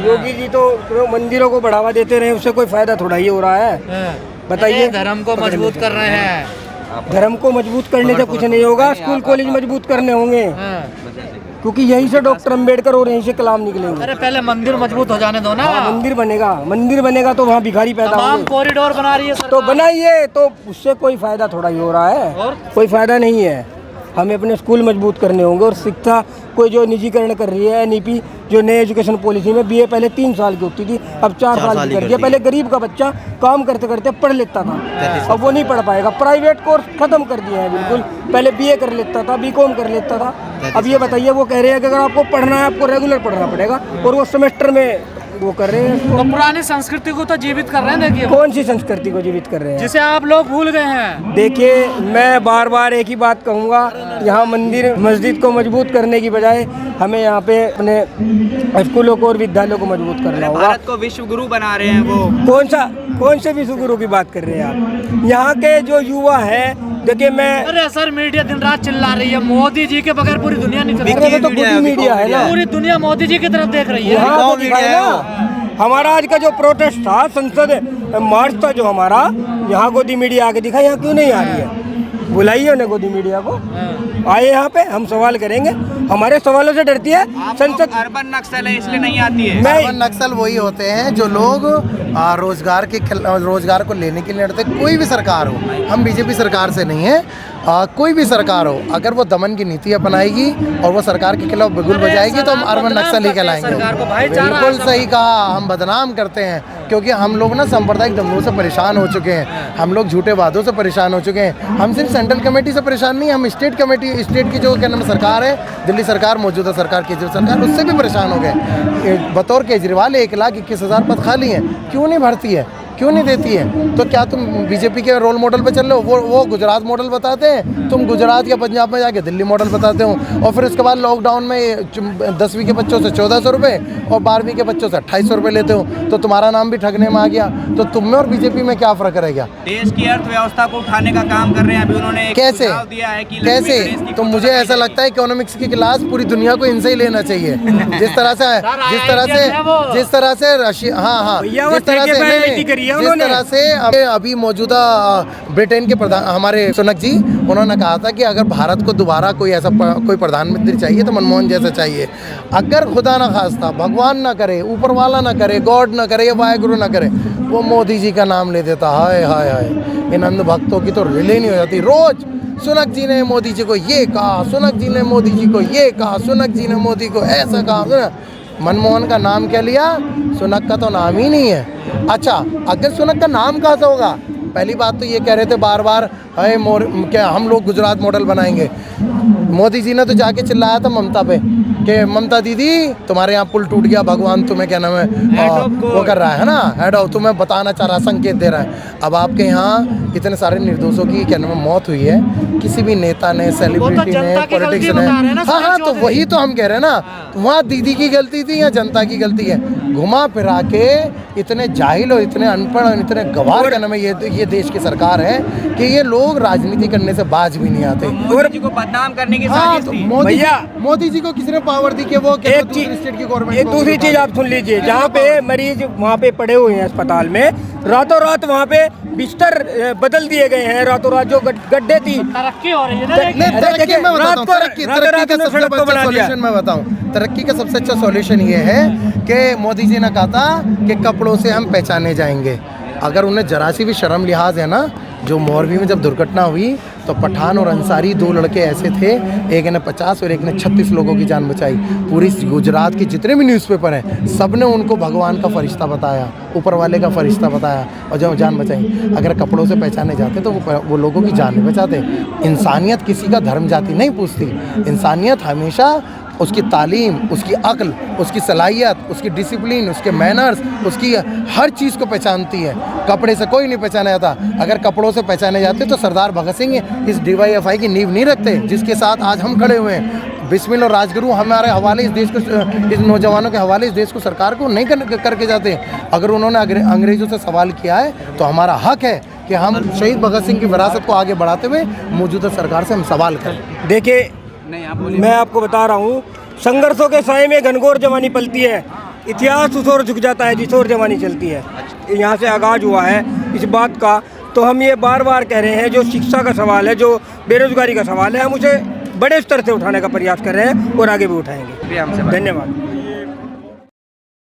योगी जी तो मंदिरों को बढ़ावा देते रहे, उससे कोई फायदा थोड़ा ही हो रहा है। बताइए, धर्म को मजबूत कर रहे हैं। धर्म को मजबूत करने से कुछ नहीं होगा, स्कूल कॉलेज मजबूत करने होंगे, क्योंकि यहीं से डॉक्टर अंबेडकर और यहीं से कलाम निकलेंगे। अरे पहले मंदिर मजबूत हो जाने दो ना। मंदिर बनेगा तो वहाँ भिखारी पैदा होंगे। कॉरिडोर बना रही है सरकार। तो बनाइए, तो उससे कोई फायदा थोड़ा ही हो रहा है, और कोई फायदा नहीं है। हमें अपने स्कूल मजबूत करने होंगे, और शिक्षा कोई जो निजीकरण कर रही है, एनईपी जो नई एजुकेशन पॉलिसी में बीए पहले 3 साल की होती थी, अब 4 साल की कर दिया। पहले गरीब का बच्चा काम करते करते पढ़ लेता था, अब वो नहीं पढ़ पाएगा। प्राइवेट कोर्स खत्म कर दिया है बिल्कुल। पहले बीए कर लेता था, बीकॉम कर लेता था। अब ये बताइए, वो कह रहे हैं कि अगर आपको पढ़ना है, आपको रेगुलर पढ़ना पड़ेगा, और वो सेमेस्टर में वो कर रहे हैं। तो पुरानी संस्कृति को तो जीवित कर रहे हैं। देखिए, कौन सी संस्कृति को जीवित कर रहे हैं, जिसे आप लोग भूल गए हैं। देखिए, मैं बार बार एक ही बात कहूँगा, यहाँ मंदिर मस्जिद को मजबूत करने की बजाय हमें यहाँ पे अपने स्कूलों को और विद्यालयों को मजबूत करना होगा। भारत को विश्व गुरु बना रहे हैं वो। कौन से विश्व गुरु की बात कर रहे हैं आप? यहाँ के जो युवा हैं, देखिए अरे सर, मीडिया दिन रात चिल्ला रही है, मोदी जी के बगैर पूरी दुनिया नहीं चल रही। तो पूरी मीडिया है ना, पूरी दुनिया मोदी जी की तरफ देख रही है। यहाँ तो दिखाए ना, हमारा आज का जो प्रोटेस्ट था, संसद मार्च था जो हमारा, यहाँ गोदी मीडिया आके दिखा, यहाँ क्यों नहीं आ रही है? बुलाइए उन्हें, गोदी मीडिया को आए यहाँ पे, हम सवाल करेंगे। हमारे सवालों से डरती है संसद। अर्बन नक्सल है, इसलिए नहीं आती है। अर्बन नक्सल वही होते हैं जो लोग रोजगार को लेने के लिए लड़ते। कोई भी सरकार हो, हम बीजेपी सरकार से नहीं है, कोई भी सरकार हो, अगर वो दमन की नीति अपनाएगी और वो सरकार के खिलाफ बिगुल बजाएगी तो हम अर्बन नक्सल ही कहलाएंगे। बिल्कुल सही कहा, हम बदनाम करते हैं, क्योंकि हम लोग ना सांप्रदायिक दंगों से परेशान हो चुके हैं, हम लोग झूठे वादों से परेशान हो चुके हैं। हम सिर्फ सेंट्रल कमेटी से परेशान नहीं, हम स्टेट की जो क्या नाम सरकार है, दिल्ली सरकार, मौजूदा सरकार, केजरीवाल सरकार, उससे भी परेशान हो गए। बतौर केजरीवाल 1,21,000 पद खाली हैं, क्यों नहीं भरती है, क्यों नहीं देती है? तो क्या तुम बीजेपी के रोल मॉडल पे चल रहे हो? वो गुजरात मॉडल बताते हैं, तुम गुजरात या पंजाब में जाके दिल्ली मॉडल बताते हो। और फिर उसके बाद लॉकडाउन में 10वीं के बच्चों से 1400 रुपये और 12वीं के बच्चों से 2800 रुपये लेते हो, तो तुम्हारा नाम भी ठगने में आ गया। तो तुम में और बीजेपी में क्या फ़र्क रहेगा? देश की अर्थव्यवस्था को उठाने का काम कर रहे हैं। अभी उन्होंने कैसे दिया है कि कैसे? तो मुझे ऐसा लगता है इकोनॉमिक्स की क्लास पूरी दुनिया को इनसे ही लेना चाहिए। जिस तरह से रशिया, हाँ, जिस तरह से अभी मौजूदा ब्रिटेन के प्रधान हमारे सुनक जी, उन्होंने कहा था कि अगर भारत को दोबारा कोई प्रधानमंत्री चाहिए तो मनमोहन जैसा चाहिए। अगर खुदा ना खास्ता, भगवान ना करे, ऊपर वाला ना करे, गॉड ना करे या वाहेगुरु ना करे, वो मोदी जी का नाम ले देता। हाय हाय हाय, इन अंध भक्तों की तो रिले नहीं हो जाती। रोज सुनक जी ने मोदी जी को ये कहा, सुनक जी ने मोदी जी को ये कहा, सुनक जी ने मोदी को ऐसा कहा। मनमोहन का नाम क्या लिया? सुनक का तो नाम ही नहीं है। अच्छा, अगर सुनक का नाम कहाँ से होगा? पहली बात तो ये कह रहे थे बार बार, क्या हम लोग गुजरात मॉडल बनाएंगे। मोदी जी ने तो जाके चिल्लाया था ममता पे कि ममता दीदी तुम्हारे यहाँ पुल टूट गया, भगवान तुम्हें क्या नाम है वो कर रहा है ना, हेड ऑफ तुम्हें बताना चाह रहा, संकेत दे रहा है। अब आपके यहाँ इतने सारे निर्दोषों की क्या नाम है मौत हुई है, किसी भी नेता ने, सेलिब्रिटी ने, पॉलिटिक्स ने, हाँ, तो वही तो हम कह रहे हैं ना, वहाँ दीदी की गलती थी या जनता की गलती है? घुमा फिरा के इतने जाहिल और इतने अनपढ़ और इतने गवार का नाम है ये देश की सरकार है कि ये लोग राजनीति करने से बाज भी नहीं आते। मोदी जी को बदनाम करने की हाँ, साजिश थी। मोदी जी को किसने पावर दी कि वो एक दूसरी चीज आप सुन लीजिए, जहाँ पे मरीज वहाँ पे पड़े हुए हैं अस्पताल में, रातों रात वहाँ पे बिस्तर बदल दिए गए हैं, रातों रात जो गड्ढे थी। तरक्की हो रही है ना। तरक्की का सबसे अच्छा सॉल्यूशन ये है कि मोदी जी ने कहा था कि कपड़ों से हम पहचाने जाएंगे। अगर उन्हें जरा सी भी शर्म लिहाज है ना, जो मोरबी में जब दुर्घटना हुई तो पठान और अंसारी 2 लड़के ऐसे थे, एक ने 50 और एक ने 36 लोगों की जान बचाई। पूरी गुजरात के जितने भी न्यूज़पेपर हैं सब ने उनको भगवान का फरिश्ता बताया, ऊपर वाले का फरिश्ता बताया, और जब जान बचाई। अगर कपड़ों से पहचाने जाते तो वो लोगों की जान नहीं बचाते। इंसानियत किसी का धर्म जाति नहीं पूछती, इंसानियत हमेशा उसकी तालीम, उसकी अक्ल, उसकी सलाहियत, उसकी डिसिप्लिन, उसके मैनर्स, उसकी हर चीज़ को पहचानती है। कपड़े से कोई नहीं पहचाना जाता। अगर कपड़ों से पहचाने जाते तो सरदार भगत सिंह इस DYFI की नींव नहीं रखते जिसके साथ आज हम खड़े हुए हैं। बिस्मिल और राजगुरु हमारे हवाले इस देश को, इस नौजवानों के हवाले इस देश को सरकार को नहीं करके जाते। अगर उन्होंने अंग्रेज़ों से सवाल किया है तो हमारा हक है कि हम शहीद भगत सिंह की विरासत को आगे बढ़ाते हुए मौजूदा सरकार से हम सवाल करें। देखिए, मैं आपको बता रहा हूँ, संघर्षों के साए में घनघोर जवानी पलती है। इतिहास उस ओर झुक जाता है जिस ओर जवानी चलती है। यहाँ से आगाज हुआ है इस बात का, तो हम ये बार बार कह रहे हैं, जो शिक्षा का सवाल है, जो बेरोजगारी का सवाल है, हम उसे बड़े स्तर से उठाने का प्रयास कर रहे हैं और आगे भी उठाएंगे। भी हमसे बात। धन्यवाद।